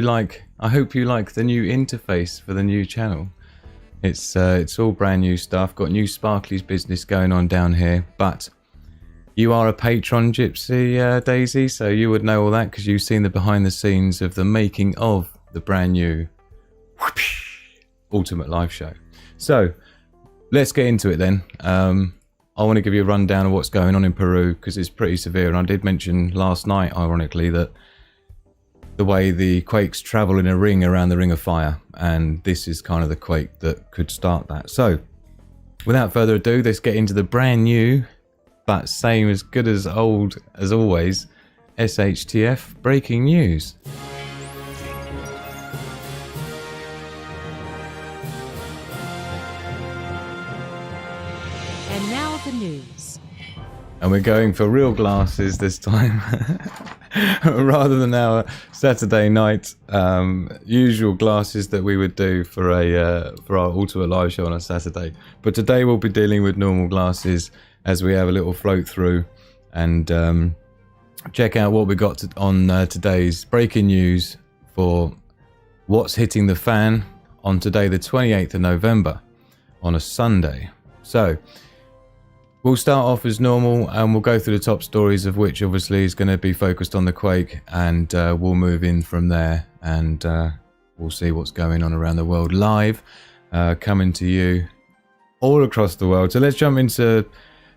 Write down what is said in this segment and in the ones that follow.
I hope you like the new interface for the new channel. It's all brand new stuff. Got new Sparkly's business going on down here, but you are a patron, Gypsy Daisy, so you would know all that because you've seen the behind the scenes of the making of the brand new Ultimate Live Show. So let's get into it then. I want to give you a rundown of what's going on in Peru because it's pretty severe, and I did mention last night, ironically, that the way the quakes travel in a ring around the Ring of Fire, and this is kind of the quake that could start that. So without further ado, let's get into the brand new but same as good as old as always SHTF breaking news. And now the news. And we're going for real glasses this time rather than our Saturday night usual glasses that we would do for our Ultimate Live Show on a Saturday. But today we'll be dealing with normal glasses as we have a little float through and check out what we got on today's breaking news for what's hitting the fan on today, the 28th of November, on a Sunday. So we'll start off as normal and we'll go through the top stories, of which obviously is going to be focused on the quake, and we'll move in from there and we'll see what's going on around the world live, coming to you all across the world. So let's jump into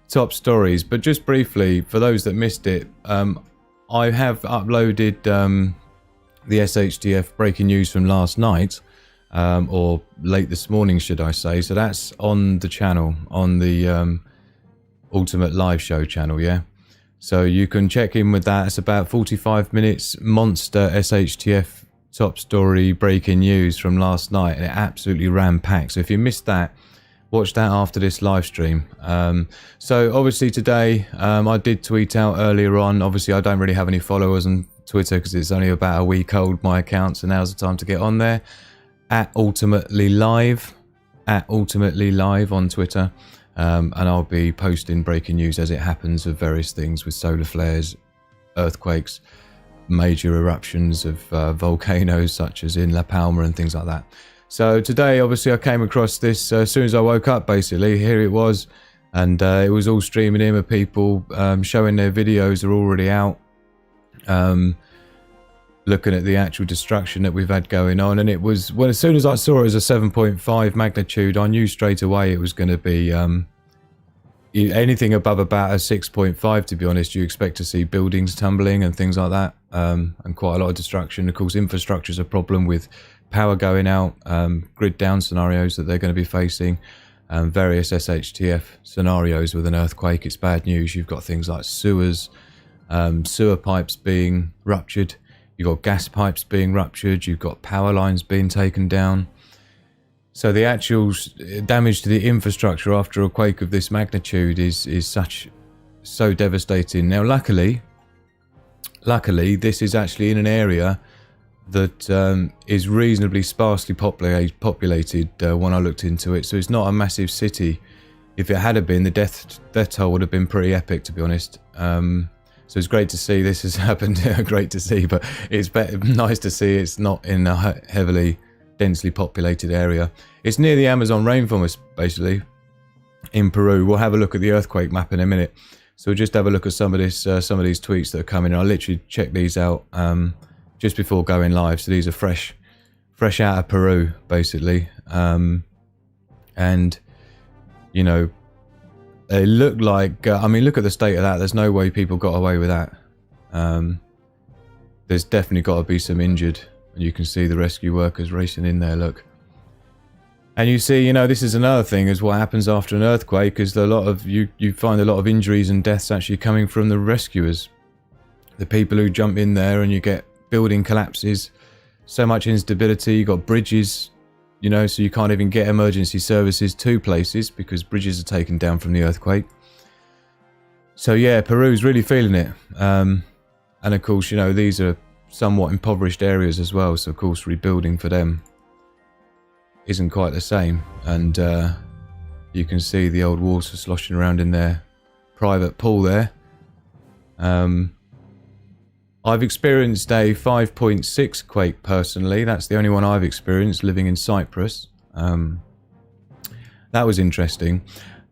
top stories, but just briefly for those that missed it, I have uploaded the SHTF breaking news from last night, or late this morning should I say. So that's on the channel, on the Ultimate Live Show channel, yeah, so you can check in with that. It's about 45 minutes monster SHTF top story breaking news from last night, and it absolutely ran packed. So if you missed that, watch that after this live stream. So obviously today I did tweet out earlier on. Obviously I don't really have any followers on Twitter because it's only about a week old, my account, so now's the time to get on there at Ultimately Live on Twitter. And I'll be posting breaking news as it happens of various things with solar flares, earthquakes, major eruptions of volcanoes such as in La Palma and things like that. So today obviously I came across this as soon as I woke up, basically. Here it was, and it was all streaming in with people showing their videos are already out, looking at the actual destruction that we've had going on. And it was, well, as soon as I saw it as a 7.5 magnitude, I knew straight away it was going to be anything above about a 6.5, to be honest. You expect to see buildings tumbling and things like that, and quite a lot of destruction. Of course, infrastructure is a problem with power going out, grid down scenarios that they're going to be facing, various SHTF scenarios with an earthquake. It's bad news. You've got things like sewers, sewer pipes being ruptured. You've got gas pipes being ruptured. You've got power lines being taken down. So the actual damage to the infrastructure after a quake of this magnitude is so devastating. Now, luckily, this is actually in an area that is reasonably sparsely populated when I looked into it. So it's not a massive city. If it had been, the death toll would have been pretty epic, to be honest. So it's great to see this has happened. Great to see, but it's nice to see it's not in a heavily densely populated area. It's near the Amazon rainforest, basically, in Peru. We'll have a look at the earthquake map in a minute. So we'll just have a look at some of these tweets that are coming. I literally checked these out just before going live. So these are fresh out of Peru, basically. And you know, they look like, I mean, look at the state of that. There's no way people got away with that. There's definitely got to be some injured. And you can see the rescue workers racing in there, look. And you see, you know, this is another thing, is what happens after an earthquake, is a lot of, you find a lot of injuries and deaths actually coming from the rescuers. The people who jump in there, and you get building collapses, so much instability, you got bridges, you know, so you can't even get emergency services to places because bridges are taken down from the earthquake. So yeah, Peru's really feeling it. And of course, you know, these are somewhat impoverished areas as well, so of course rebuilding for them isn't quite the same. And you can see the old water sloshing around in their private pool there. I've experienced a 5.6 quake personally. That's the only one I've experienced living in Cyprus. That was interesting.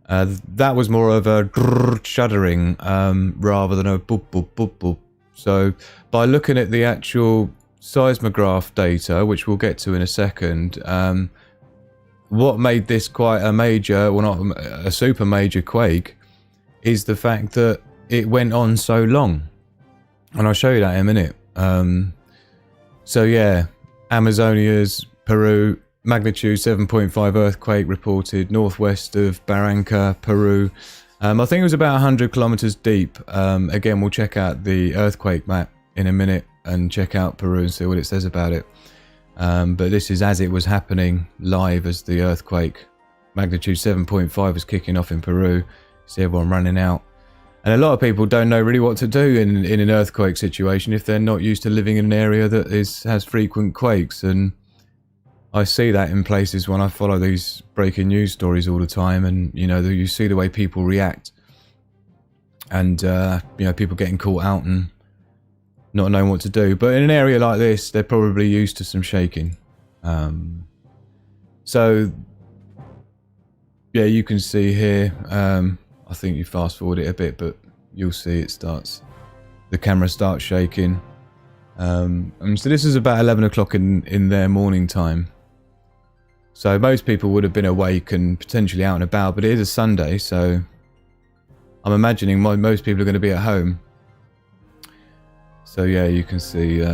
That was more of a shuddering rather than a boop, boop, boop, boop. So by looking at the actual seismograph data, which we'll get to in a second, what made this quite a major, well, not a super major quake, is the fact that it went on so long. And I'll show you that in a minute. So yeah, Amazonia's, Peru, magnitude 7.5 earthquake reported northwest of Barranca, Peru. I think it was about 100 kilometers deep. Again, we'll check out the earthquake map in a minute and check out Peru and see what it says about it. But this is as it was happening live as the earthquake. Magnitude 7.5 was kicking off in Peru. See everyone running out. And a lot of people don't know really what to do in an earthquake situation if they're not used to living in an area that has frequent quakes. And I see that in places when I follow these breaking news stories all the time, and you know, you see the way people react, and you know, people getting caught out and not knowing what to do. But in an area like this, they're probably used to some shaking. So yeah, you can see here. I think you fast forward it a bit, but you'll see the camera starts shaking. And so this is about 11 o'clock in their morning time. So most people would have been awake and potentially out and about, but it is a Sunday, so I'm imagining most people are going to be at home. So yeah, you can see.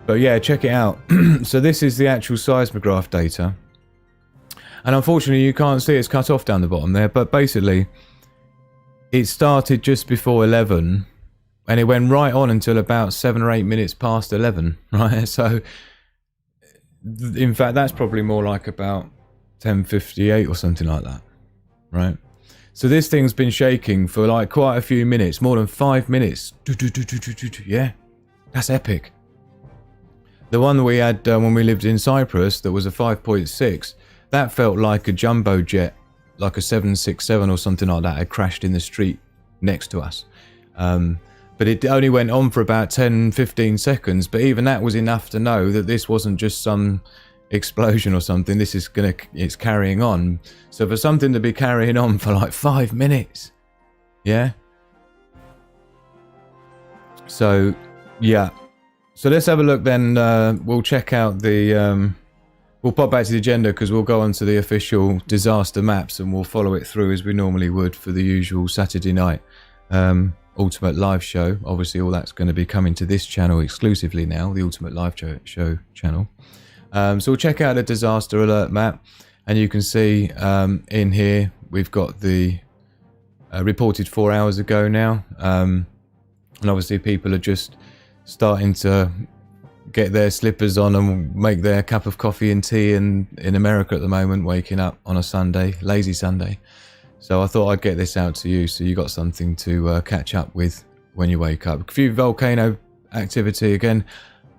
But yeah, check it out. So this is the actual seismograph data. And unfortunately, you can't see it's cut off down the bottom there. But basically, it started just before 11. And it went right on until about 7 or 8 minutes past 11. Right? So, in fact, that's probably more like about 10:58 or something like that. Right? So this thing's been shaking for like quite a few minutes. More than 5 minutes. Yeah? That's epic. The one that we had when we lived in Cyprus that was a 5.6... that felt like a jumbo jet, like a 767 or something like that, had crashed in the street next to us. But it only went on for about 10-15 seconds. But even that was enough to know that this wasn't just some explosion or something. This is it's carrying on. So for something to be carrying on for like 5 minutes, yeah. So yeah. So let's have a look then. We'll check out the. We'll pop back to the agenda because we'll go on to the official disaster maps and we'll follow it through as we normally would for the usual Saturday night Ultimate Live Show. Obviously, all that's going to be coming to this channel exclusively now, the Ultimate Live Show channel. So we'll check out the disaster alert map, and you can see in here we've got the reported 4 hours ago now. And obviously, people are just starting to get their slippers on and make their cup of coffee and tea in America at the moment, waking up on a Sunday, lazy Sunday. So I thought I'd get this out to you so you got something to catch up with when you wake up. A few volcano activity again.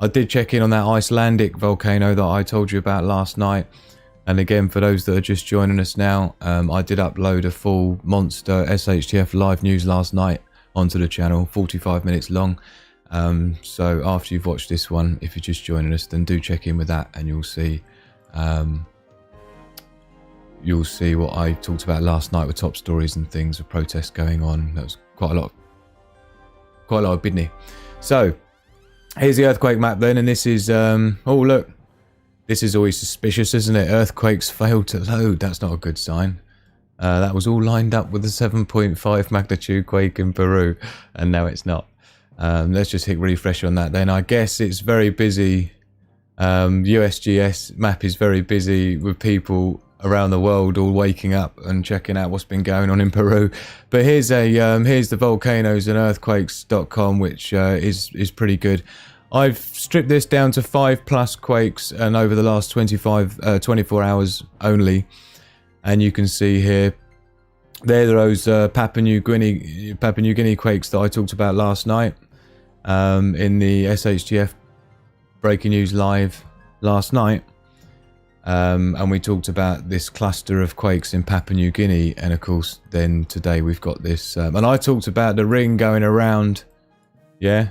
I did check in on that Icelandic volcano that I told you about last night. And again, for those that are just joining us now, I did upload a full monster SHTF live news last night onto the channel, 45 minutes long. So after you've watched this one, if you're just joining us, then do check in with that, and you'll see what I talked about last night with top stories and things of protests going on. That was quite a lot of bidney. So here's the earthquake map then, and this is oh look, this is always suspicious, isn't it? Earthquakes failed to load. That's not a good sign. That was all lined up with a 7.5 magnitude quake in Peru, and now it's not. Let's just hit refresh on that then. I guess it's very busy. USGS map is very busy with people around the world all waking up and checking out what's been going on in Peru. But here's the volcanoes and earthquakes.com, which is pretty good. I've stripped this down to 5+ quakes and over the last 24 hours only. And you can see here, there are those Papua New Guinea quakes that I talked about last night. In the SHTF breaking news live last night. And we talked about this cluster of quakes in Papua New Guinea, and of course then today we've got this, and I talked about the ring going around, yeah.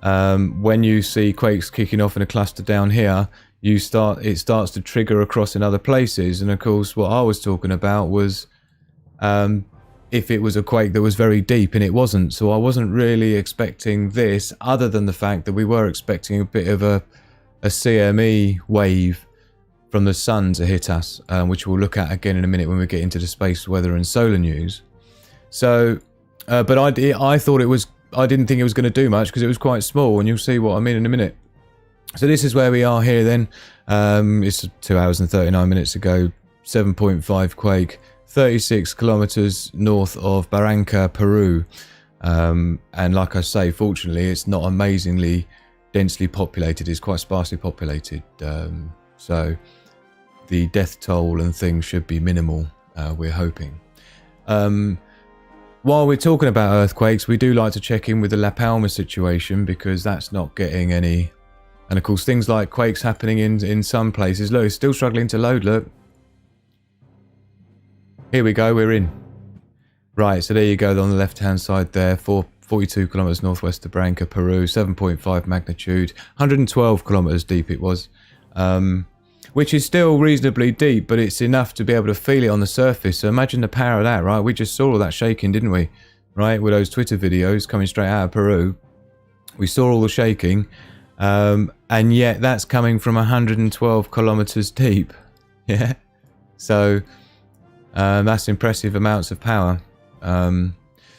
When you see quakes kicking off in a cluster down here, it starts to trigger across in other places. And of course what I was talking about was if it was a quake that was very deep, and it wasn't. So I wasn't really expecting this, other than the fact that we were expecting a bit of a CME wave from the sun to hit us, which we'll look at again in a minute when we get into the space weather and solar news. So, but I thought it was, I didn't think it was going to do much because it was quite small, and you'll see what I mean in a minute. So this is where we are here then. It's 2 hours and 39 minutes ago, 7.5 quake, 36 kilometers north of Barranca, Peru. And like I say, fortunately, it's not amazingly densely populated. It's quite sparsely populated. So the death toll and things should be minimal, we're hoping. While we're talking about earthquakes, we do like to check in with the La Palma situation, because that's not getting any. And of course, things like quakes happening in some places. Look, it's still struggling to load, look. Here we go, we're in. Right, so there you go on the left-hand side there, 42 kilometers northwest of Barranca, Peru, 7.5 magnitude, 112 kilometers deep it was. Which is still reasonably deep, but it's enough to be able to feel it on the surface. So imagine the power of that, right? We just saw all that shaking, didn't we? Right, with those Twitter videos coming straight out of Peru. We saw all the shaking. And yet that's coming from 112 kilometers deep. Yeah. So that's impressive amounts of power.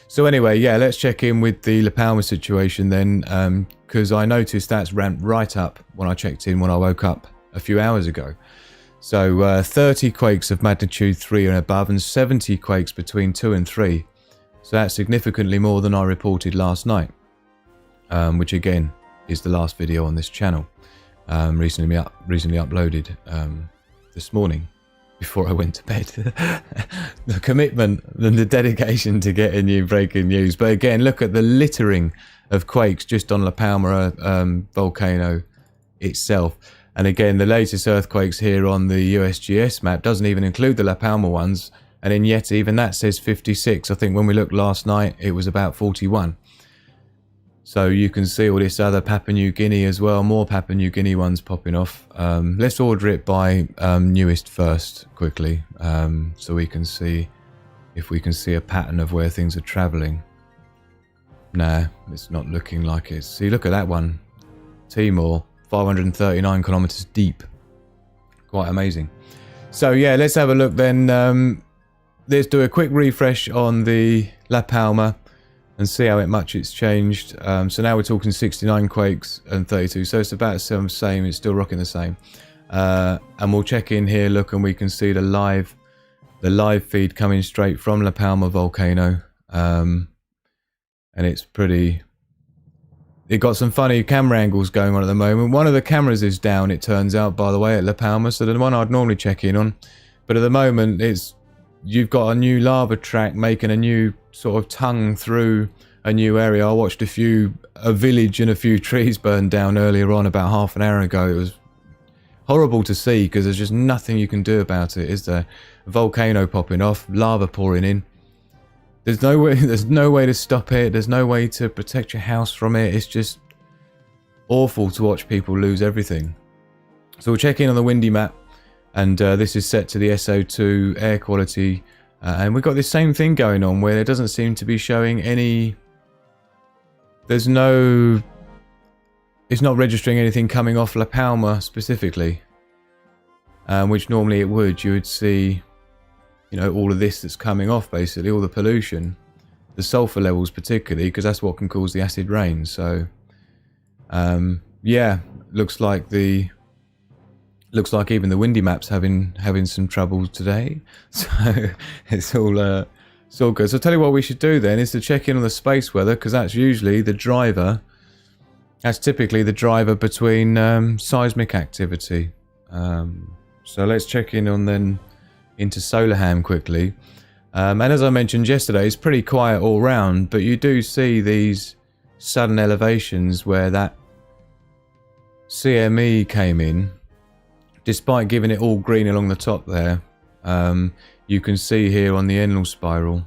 So anyway, yeah, let's check in with the La Palma situation then, because I noticed that's ramped right up when I checked in when I woke up a few hours ago. So 30 quakes of magnitude 3 and above, and 70 quakes between 2 and 3. So that's significantly more than I reported last night, which again is the last video on this channel, recently uploaded this morning before I went to bed. The commitment and the dedication to getting you breaking news. But again, look at the littering of quakes just on La Palma volcano itself. And again, the latest earthquakes here on the USGS map doesn't even include the La Palma ones, and then yet even that says 56. I think when we looked last night it was about 41. So you can see all this other Papua New Guinea as well, more Papua New Guinea ones popping off. Let's order it by newest first, quickly, so we can see if we can see a pattern of where things are travelling. Nah, it's not looking like it. See, look at that one. Timor, 539 kilometers deep. Quite amazing. So yeah, let's have a look then. Let's do a quick refresh on the La Palma and see how much it's changed. So now we're talking 69 quakes and 32, so it's about the same, it's still rocking the same. And we'll check in here, look, and we can see the live feed coming straight from La Palma volcano. And it's pretty, it got some funny camera angles going on at the moment. One of the cameras is down, it turns out, by the way, at La Palma, so the one I'd normally check in on. But at the moment, you've got a new lava track making a new sort of tongue through a new area. I watched a village and a few trees burn down earlier on, about half an hour ago. It was horrible to see because there's just nothing you can do about it, is there? A volcano popping off, lava pouring in. There's no way to stop it. There's no way to protect your house from it. It's just awful to watch people lose everything. So we'll check in on the windy map. And this is set to the SO2 air quality. And we've got this same thing going on where there doesn't seem to be showing any. It's not registering anything coming off La Palma specifically. Which normally it would. You would see, you know, all of this that's coming off, basically, all the pollution. The sulfur levels particularly, because that's what can cause the acid rain. So, yeah, looks like even the windy map's having some trouble today. So it's all good. So I'll tell you what we should do then is to check in on the space weather, because that's usually the driver. That's typically the driver between seismic activity. So let's check in on then into Solarham quickly. And as I mentioned yesterday, it's pretty quiet all round, but you do see these sudden elevations where that CME came in despite giving it all green along the top there, you can see here on the Enlil spiral,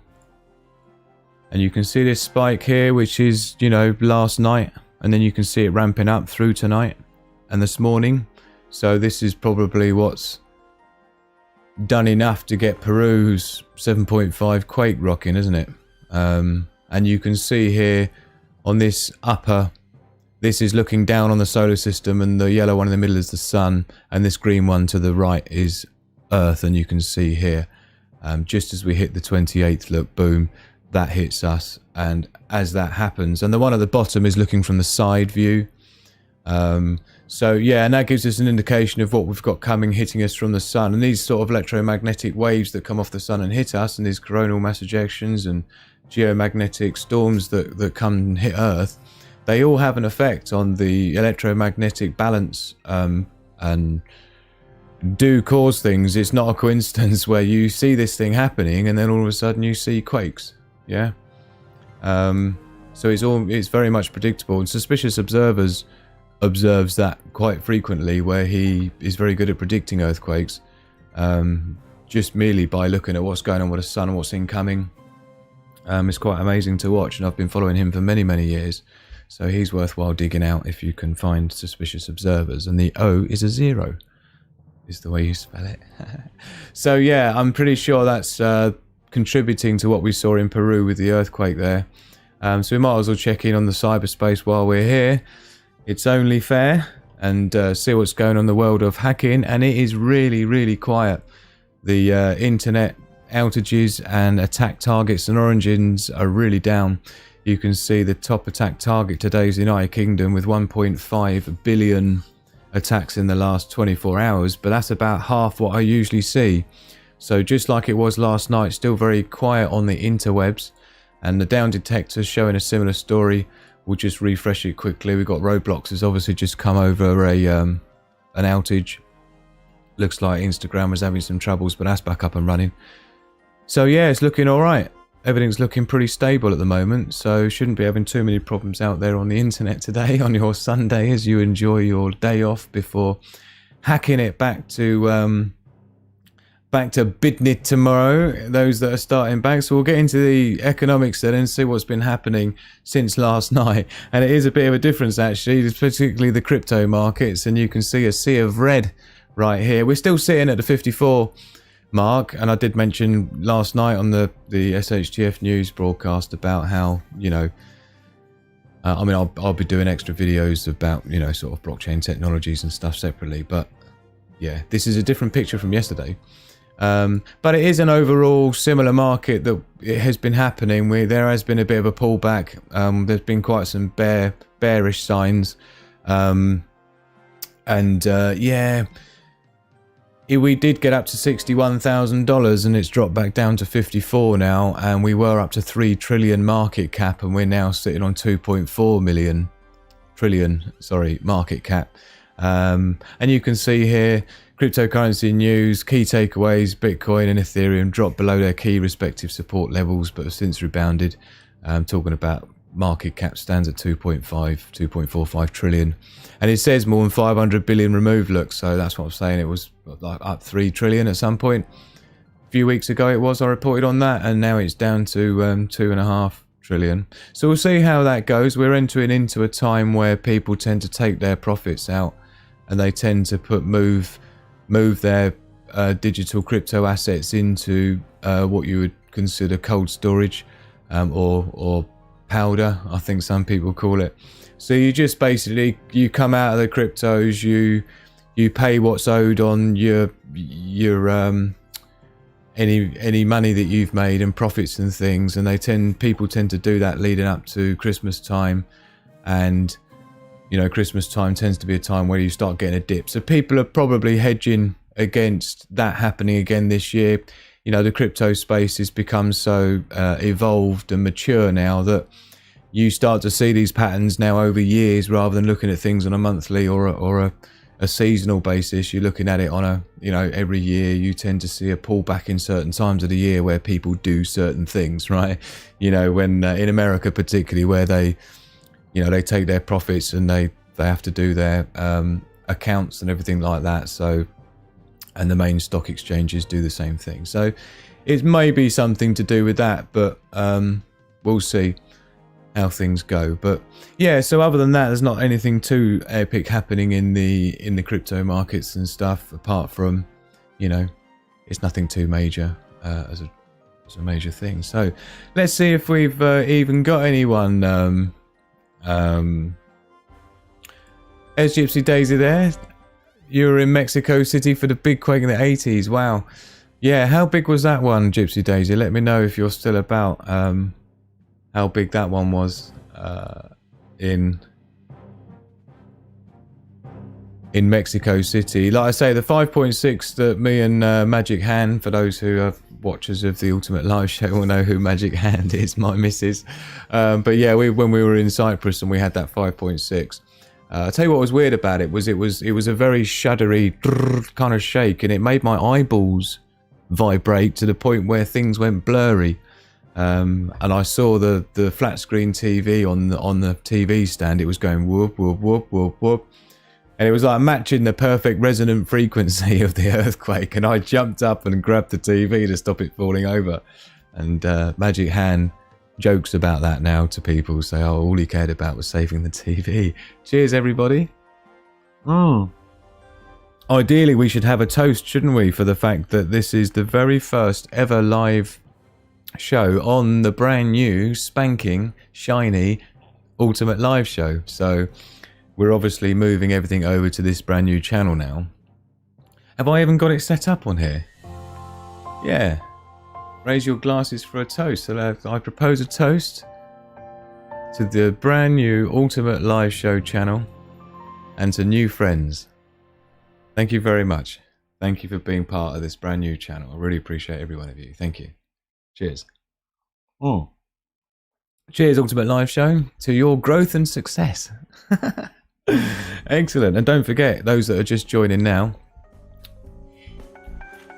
and you can see this spike here, which is, you know, last night, and then you can see it ramping up through tonight and this morning. So this is probably what's done enough to get Peru's 7.5 quake rocking, isn't it? And you can see here on this upper, this is looking down on the solar system, and the yellow one in the middle is the sun, and this green one to the right is Earth. And you can see here, just as we hit the 28th, look, boom, that hits us. And as that happens, and the one at the bottom is looking from the side view. So yeah, and that gives us an indication of what we've got coming, hitting us from the sun. And these sort of electromagnetic waves that come off the sun and hit us, and these coronal mass ejections and geomagnetic storms that come and hit Earth, they all have an effect on the electromagnetic balance, and do cause things. It's not a coincidence where you see this thing happening and then all of a sudden you see quakes. Yeah. So it's very much predictable, and Suspicious Observers observes that quite frequently, where he is very good at predicting earthquakes, just merely by looking at what's going on with the sun and what's incoming. It's quite amazing to watch, and I've been following him for many years, so he's worthwhile digging out if you can find Suspicious Observers. And the O is a 0, is the way you spell it. So yeah, I'm pretty sure that's contributing to what we saw in Peru with the earthquake there. So we might as well check in on the cyberspace while we're here. It's only fair, and see what's going on in the world of hacking, and it is really quiet. The internet outages and attack targets and origins are really down. You can see the top attack target today is the United Kingdom, with 1.5 billion attacks in the last 24 hours, but that's about half what I usually see. So just like it was last night, still very quiet on the interwebs, and the down detector showing a similar story. We'll just refresh it quickly. We've got Roblox has obviously just come over an outage. Looks like Instagram was having some troubles, but that's back up and running. So yeah, it's looking all right. Everything's looking pretty stable at the moment, so shouldn't be having too many problems out there on the internet today on your Sunday as you enjoy your day off before hacking it back to Bidnit tomorrow, those that are starting back. So we'll get into the economics then and see what's been happening since last night. And it is a bit of a difference actually, particularly the crypto markets, and you can see a sea of red right here. We're still sitting at the 54 mark, and I did mention last night on the SHTF news broadcast about how, you know, I mean, I'll be doing extra videos about, you know, sort of blockchain technologies and stuff separately, but yeah, this is a different picture from yesterday. But it is an overall similar market that it has been happening. There has been a bit of a pullback. There's been quite some bearish signs, yeah, we did get up to $61,000, and it's dropped back down to 54 now, and we were up to 3 trillion market cap, and we're now sitting on 2.4 trillion market cap. And you can see here cryptocurrency news, key takeaways: Bitcoin and Ethereum dropped below their key respective support levels, but have since rebounded. Talking about market cap stands at 2.45 trillion, and it says more than 500 billion removed. Look, so that's what I'm saying. It was like up 3 trillion at some point a few weeks ago. It was, I reported on that, and now it's down to 2.5 trillion. So we'll see how that goes. We're entering into a time where people tend to take their profits out, and they tend to move their digital crypto assets into what you would consider cold storage, or powder, I think some people call it. So you just basically, you come out of the cryptos, you pay what's owed on your any money that you've made and profits and things, and people tend to do that leading up to Christmas time, and you know, Christmas time tends to be a time where you start getting a dip. So people are probably hedging against that happening again this year. You know, the crypto space has become so evolved and mature now that you start to see these patterns now over years, rather than looking at things on a monthly or a seasonal basis. You're looking at it on a, you know, every year you tend to see a pullback in certain times of the year where people do certain things, right? You know, when in America particularly, where they, you know, they take their profits and they have to do their accounts and everything like that. So and the main stock exchanges do the same thing. So it may be something to do with that, but we'll see how things go. But yeah, so other than that, there's not anything too epic happening in the crypto markets and stuff, apart from, you know, it's nothing too major as a major thing. So let's see if we've even got anyone. There's Gypsy Daisy there. You were in Mexico City for the big quake in the 80s. Wow. Yeah, how big was that one, Gypsy Daisy? Let me know if you're still about. How big that one was in Mexico City. Like I say, the 5.6 that me and Magic Hand, for those who are watchers of the Ultimate Live Show, will know who Magic Hand is, my missus. But yeah, when we were in Cyprus and we had that 5.6. I'll tell you what was weird about it was it was a very shuddery kind of shake, and it made my eyeballs vibrate to the point where things went blurry. And I saw the flat screen TV on the TV stand. It was going whoop whoop whoop whoop whoop, and it was like matching the perfect resonant frequency of the earthquake. And I jumped up and grabbed the TV to stop it falling over. And Magic Hand jokes about that now to people, say, oh, all he cared about was saving the TV. Cheers, everybody. Ideally, we should have a toast, shouldn't we, for the fact that this is the very first ever live show on the brand new, spanking, shiny Ultimate Live Show. So we're obviously moving everything over to this brand new channel now. Have I even got it set up on here? Yeah. Raise your glasses for a toast. So I propose a toast to the brand new Ultimate Live Show channel and to new friends. Thank you very much. Thank you for being part of this brand new channel. I really appreciate every one of you. Thank you. Cheers. Cheers, Ultimate Live Show, to your growth and success. Excellent. And don't forget, those that are just joining now,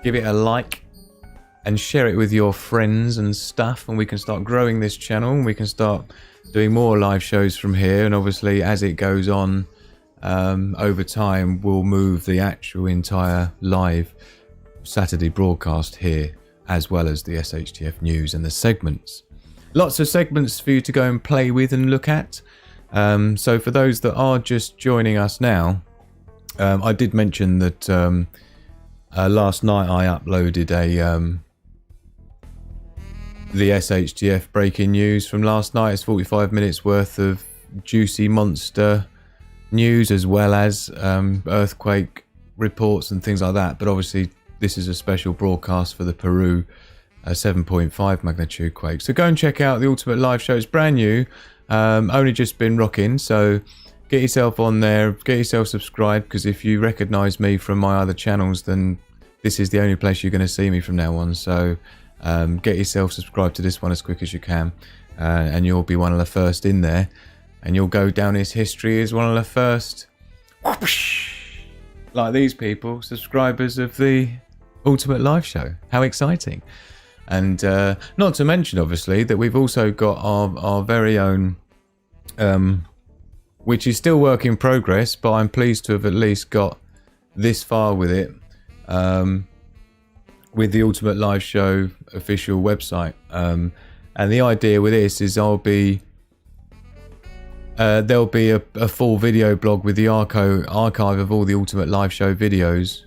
give it a like and share it with your friends and stuff, and we can start growing this channel, and we can start doing more live shows from here. And obviously, as it goes on, over time, we'll move the actual entire live Saturday broadcast here, as well as the SHTF news and the segments. Lots of segments for you to go and play with and look at. So for those that are just joining us now, I did mention that last night I uploaded the SHTF breaking news from last night. It's 45 minutes worth of juicy monster news, as well as earthquake reports and things like that. But obviously this is a special broadcast for the Peru 7.5 magnitude quake. So go and check out the Ultimate Live Show. It's brand new, only just been rocking. So get yourself on there, get yourself subscribed, because if you recognise me from my other channels, then this is the only place you're going to see me from now on. So get yourself subscribed to this one as quick as you can, and you'll be one of the first in there, and you'll go down in history as one of the first, like these people, subscribers of the Ultimate Live Show. How exciting. And not to mention, obviously, that we've also got our very own, which is still work in progress, but I'm pleased to have at least got this far with it, with the Ultimate Live Show official website. And the idea with this is there'll be a full video blog with the archive of all the Ultimate Live Show videos,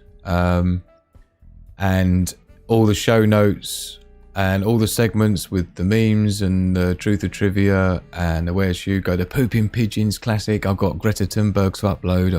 and all the show notes and all the segments with the memes and the truth of trivia and the Where's Hugo, the Poopin Pigeons classic. I've got Greta Thunberg to upload.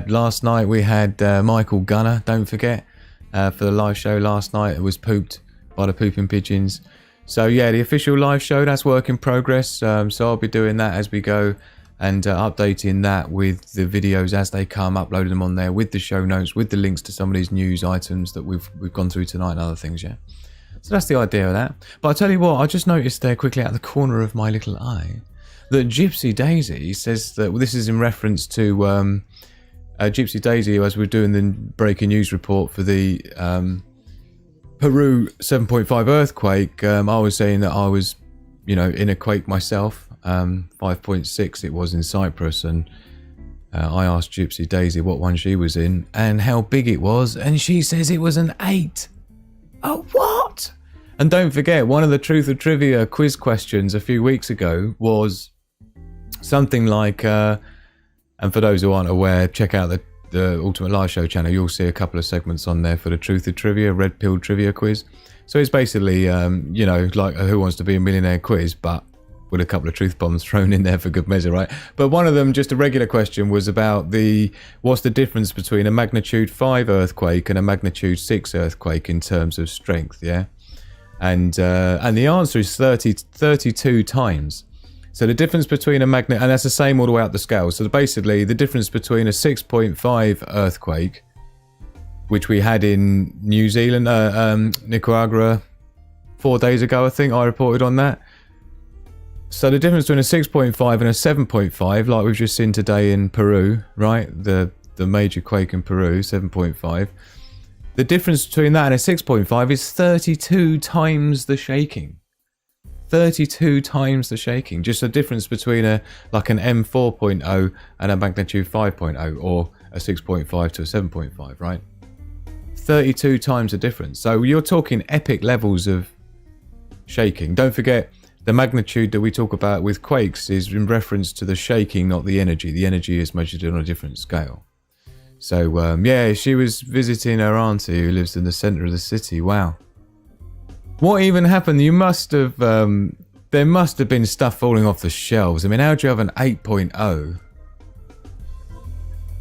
Last night we had Michael Gunner, don't forget, for the live show last night. It was pooped by the Poopin Pigeons. So yeah, the official live show, that's work in progress. So I'll be doing that as we go, and updating that with the videos as they come, uploading them on there with the show notes, with the links to some of these news items that we've gone through tonight and other things. Yeah, so that's the idea of that. But I'll tell you what, I just noticed there quickly out of the corner of my little eye that Gypsy Daisy says that, well, this is in reference to Gypsy Daisy, as we're doing the breaking news report for the Peru 7.5 earthquake. I was saying that I was, in a quake myself. 5.6 it was in Cyprus, and I asked Gypsy Daisy what one she was in and how big it was, and she says it was an 8. A what? And don't forget, one of the Truth or Trivia quiz questions a few weeks ago was something like, and for those who aren't aware, check out the Ultimate Live Show channel. You'll see a couple of segments on there for the Truth or Trivia, Red Pill Trivia quiz. So it's basically, you know, like a Who Wants to Be a Millionaire quiz, but with a couple of truth bombs thrown in there for good measure, right? But one of them, just a regular question, was about what's the difference between a magnitude 5 earthquake and a magnitude 6 earthquake in terms of strength, yeah? And the answer is 32 times. So the difference between and that's the same all the way up the scale. So basically, the difference between a 6.5 earthquake, which we had in New Zealand, Nicaragua, 4 days ago, I think I reported on that. So the difference between a 6.5 and a 7.5, like we've just seen today in Peru, right? The major quake in Peru, 7.5. The difference between that and a 6.5 is 32 times the shaking. 32 times the shaking. Just a difference between an M4.0 and a magnitude 5.0, or a 6.5 to a 7.5, right? 32 times the difference. So you're talking epic levels of shaking. Don't forget, the magnitude that we talk about with quakes is in reference to the shaking, not the energy. The energy is measured on a different scale. So, yeah, she was visiting her auntie who lives in the centre of the city. Wow. What even happened? You must have... there must have been stuff falling off the shelves. I mean, how do you have an 8.0?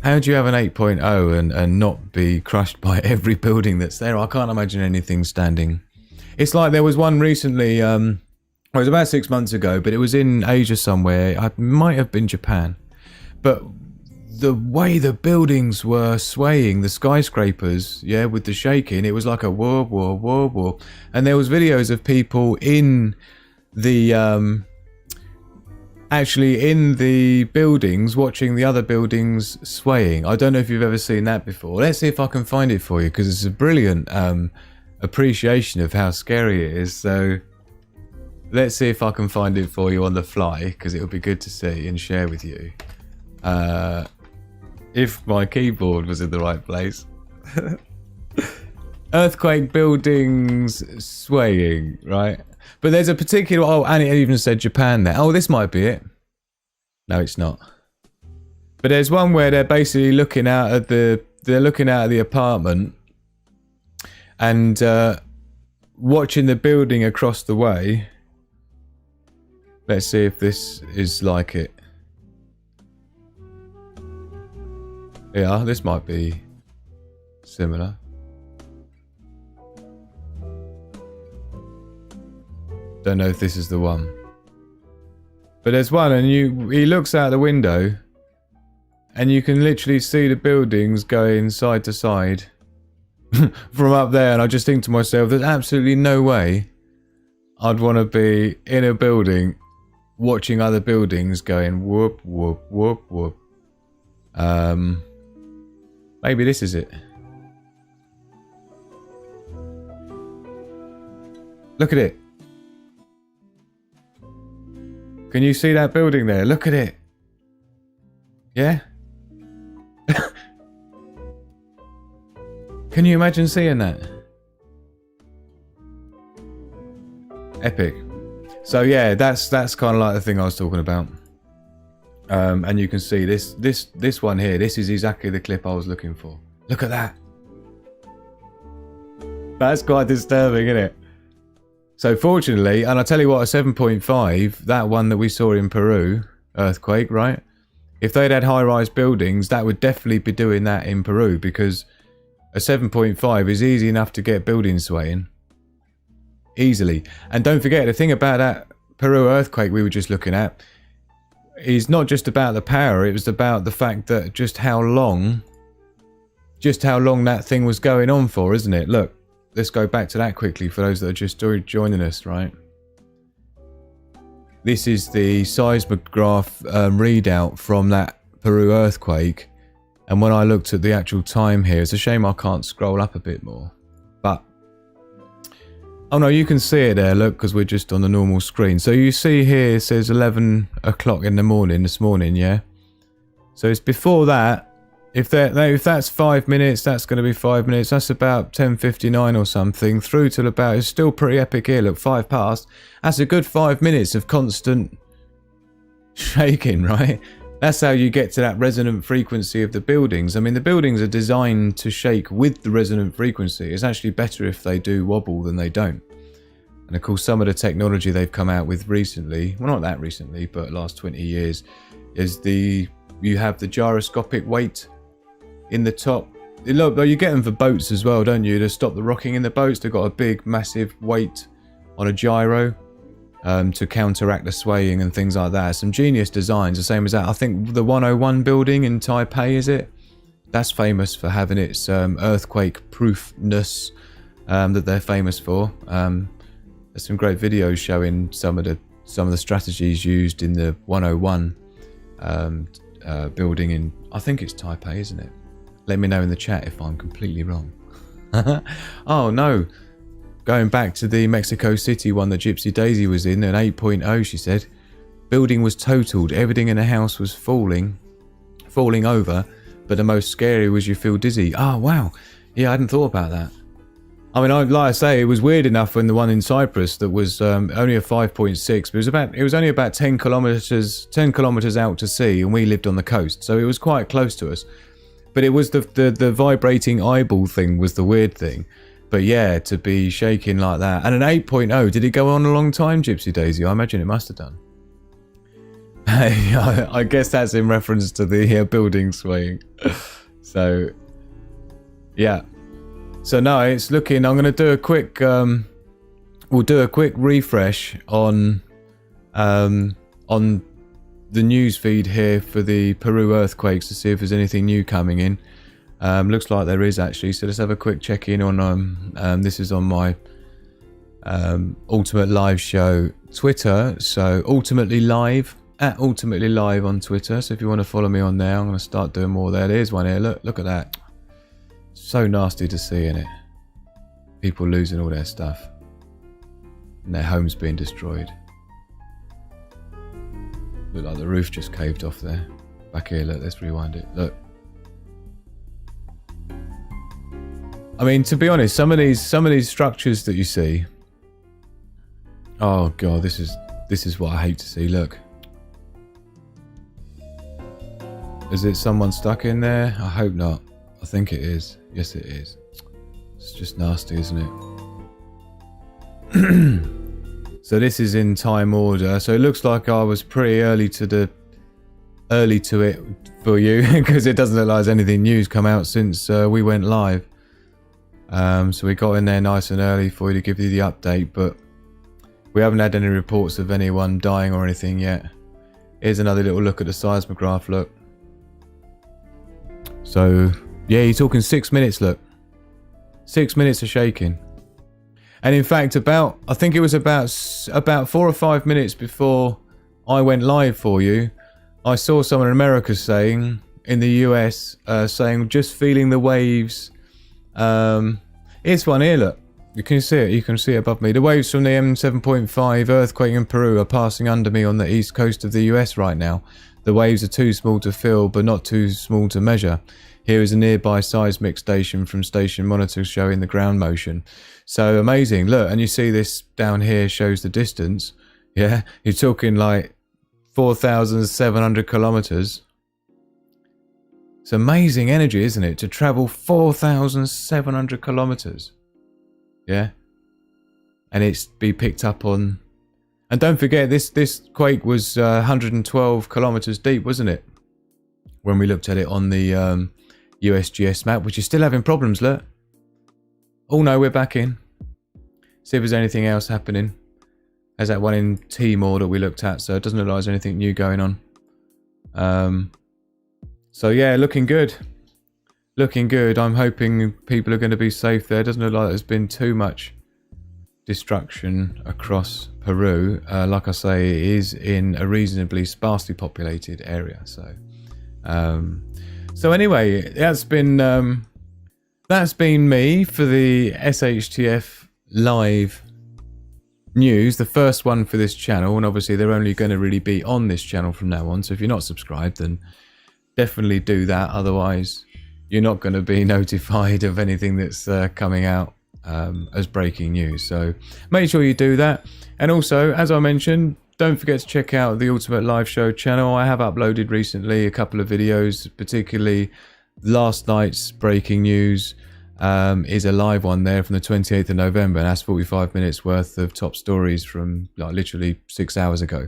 How do you have an 8.0 and not be crushed by every building that's there? I can't imagine anything standing. It's like there was one recently... it was about 6 months ago, but it was in Asia somewhere. It might have been Japan. But the way the buildings were swaying, the skyscrapers, yeah, with the shaking, it was like a whoa, whoa, whoa, whoa. And there was videos of people in the, actually in the buildings, watching the other buildings swaying. I don't know if you've ever seen that before. Let's see if I can find it for you, because it's a brilliant appreciation of how scary it is. So... let's see if I can find it for you on the fly, because it would be good to see and share with you. If my keyboard was in the right place. Earthquake buildings swaying, right? But there's a particular... oh, and it even said Japan there. Oh, this might be it. No, it's not. But there's one where they're basically looking out at the... they're looking out at the apartment and watching the building across the way. Let's see if this is like it. Yeah, this might be similar. Don't know if this is the one. But there's one, and he looks out the window and you can literally see the buildings going side to side from up there, and I just think to myself, there's absolutely no way I'd want to be in a building watching other buildings going whoop, whoop, whoop, whoop. Maybe this is it. Look at it. Can you see that building there? Look at it. Yeah? Can you imagine seeing that? Epic. So yeah, that's kind of like the thing I was talking about. And you can see this one here. This is exactly the clip I was looking for. Look at that. That's quite disturbing, isn't it? So fortunately, and I'll tell you what, a 7.5, that one that we saw in Peru, earthquake, right? If they'd had high-rise buildings, that would definitely be doing that in Peru, because a 7.5 is easy enough to get buildings swaying. Easily. And don't forget, the thing about that Peru earthquake we were just looking at is not just about the power, it was about the fact that just how long that thing was going on for, isn't it? Look, let's go back to that quickly for those that are just joining us, right? This is the seismograph readout from that Peru earthquake. And when I looked at the actual time here, it's a shame I can't scroll up a bit more. But, oh no, you can see it there, look, because we're just on the normal screen. So you see here, it says 11 o'clock in the morning, this morning, yeah? So it's before that. If that's 5 minutes, that's going to be 5 minutes. That's about 10:59 or something. Through till about, it's still pretty epic here. Look, 5 past. That's a good 5 minutes of constant shaking, right? That's how you get to that resonant frequency of the buildings. I mean, the buildings are designed to shake with the resonant frequency. It's actually better if they do wobble than they don't. And of course, some of the technology they've come out with recently, well, not that recently, but last 20 years, is you have the gyroscopic weight in the top. Look, you get them for boats as well, don't you? To stop the rocking in the boats, they've got a big, massive weight on a gyro. To counteract the swaying and things like that. Some genius designs, the same as that. I think the 101 building in Taipei, is it? That's famous for having its earthquake proofness that they're famous for. There's some great videos showing some of the strategies used in the 101 building in, I think it's Taipei, isn't it? Let me know in the chat if I'm completely wrong. Oh no. Going back to the Mexico City one that Gypsy Daisy was in, an 8.0, she said. Building was totaled. Everything in the house was falling over. But the most scary was you feel dizzy. Oh, wow. Yeah, I hadn't thought about that. I mean, like I say, it was weird enough when the one in Cyprus that was only a 5.6. But it was only about 10 kilometers out to sea, and we lived on the coast. So it was quite close to us. But it was the vibrating eyeball thing was the weird thing. But yeah, to be shaking like that. And an 8.0, did it go on a long time, Gypsy Daisy? I imagine it must have done. I guess that's in reference to the building swaying. So, yeah. So no, it's looking, I'm going to do a quick, we'll do a quick refresh on the news feed here for the Peru earthquakes to see if there's anything new coming in. Looks like there is actually, so let's have a quick check in on this is on my Ultimate Live Show Twitter, so Ultimately Live, at Ultimately Live on Twitter. So if you want to follow me on there, I'm going to start doing more there. There's one here, look at that. So nasty to see, innit? People losing all their stuff and their homes being destroyed. Look like the roof just caved off there. Back here, look, let's rewind it, look. I mean, to be honest, some of these structures that you see. Oh god, this is what I hate to see. Look, is it someone stuck in there? I hope not. I think it is. Yes, it is. It's just nasty, isn't it? So this is in time order. So it looks like I was pretty early to it for you because it doesn't look like there's anything new's come out since we went live. So we got in there nice and early for you to give you the update, but we haven't had any reports of anyone dying or anything yet. Here's another little look at the seismograph, look. So, yeah, you're talking 6 minutes, look. 6 minutes of shaking. And in fact, I think it was about 4 or 5 minutes before I went live for you, I saw someone in America saying, in the US, saying, just feeling the waves. Here's one here, look. You can see it. You can see it above me. The waves from the M7.5 earthquake in Peru are passing under me on the east coast of the US right now. The waves are too small to feel, but not too small to measure. Here is a nearby seismic station from station monitors showing the ground motion. So amazing. Look, and you see this down here shows the distance. Yeah, you're talking like 4,700 kilometers. It's amazing energy, isn't it? To travel 4,700 kilometers. Yeah. And it's be picked up on. And don't forget, this quake was 112 kilometers deep, wasn't it? When we looked at it on the USGS map, which is still having problems, look. Oh no, we're back in. See if there's anything else happening. There's that one in Timor that we looked at, so it doesn't look like there's anything new going on. So yeah, looking good. Looking good. I'm hoping people are going to be safe there. Doesn't look like there's been too much destruction across Peru. Like I say, it is in a reasonably sparsely populated area. So anyway, that's been me for the SHTF live news, the first one for this channel, and obviously they're only going to really be on this channel from now on. So if you're not subscribed, then definitely do that. Otherwise, you're not going to be notified of anything that's coming out as breaking news. So make sure you do that. And also, as I mentioned, don't forget to check out the Ultimate Live Show channel. I have uploaded recently a couple of videos, particularly last night's breaking news is a live one there from the 28th of November, and that's 45 minutes worth of top stories from like literally 6 hours ago.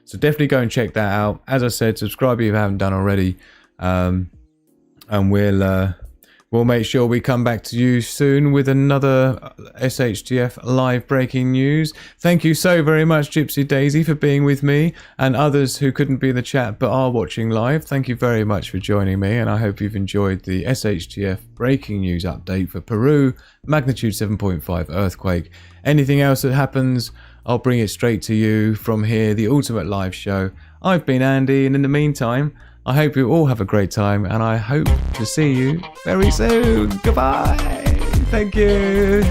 So definitely go and check that out. As I said, subscribe if you haven't done already, and we'll make sure we come back to you soon with another SHTF live breaking news. Thank you so very much, Gypsy Daisy, for being with me, and others who couldn't be in the chat but are watching live. Thank you very much for joining me, and I hope you've enjoyed the SHTF breaking news update for Peru, magnitude 7.5 earthquake. Anything else that happens, I'll bring it straight to you from here, the Ultimate Live Show. I've been Andy, and in the meantime, I hope you all have a great time, and I hope to see you very soon. Goodbye. Thank you.